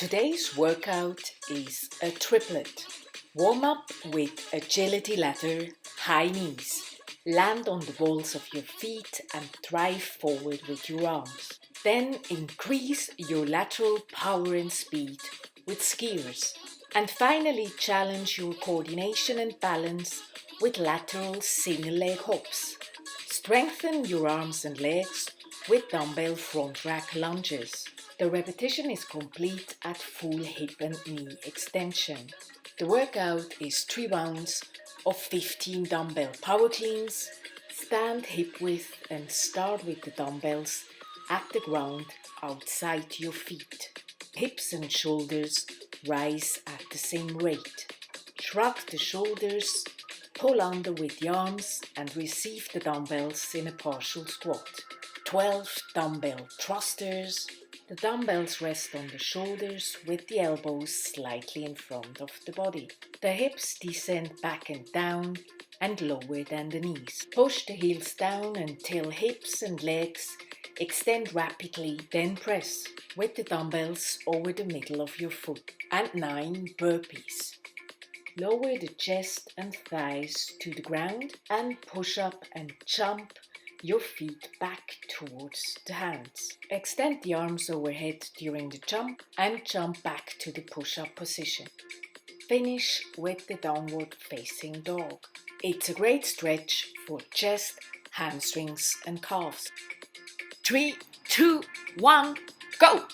Today's workout is a triplet. Warm up with agility ladder, high knees. Land on the balls of your feet and drive forward with your arms. Then increase your lateral power and speed with skiers. And finally challenge your coordination and balance with lateral single leg hops. Strengthen your arms and legs with dumbbell front rack lunges. The repetition is complete at full hip and knee extension. The workout is 3 rounds of 15 dumbbell power cleans. Stand hip width and start with the dumbbells at the ground outside your feet. Hips and shoulders rise at the same rate. Shrug the shoulders, pull under with the arms and receive the dumbbells in a partial squat. 12 dumbbell thrusters. The dumbbells rest on the shoulders with the elbows slightly in front of the body. The hips descend back and down and lower than the knees. Push the heels down until hips and legs extend rapidly, then press with the dumbbells over the middle of your foot. And 9 burpees. Lower the chest and thighs to the ground and push up and jump your feet back towards the hands. Extend the arms overhead during the jump and jump back to the push-up position. Finish with the downward facing dog. It's a great stretch for chest, hamstrings and calves. 3, 2, 1, go!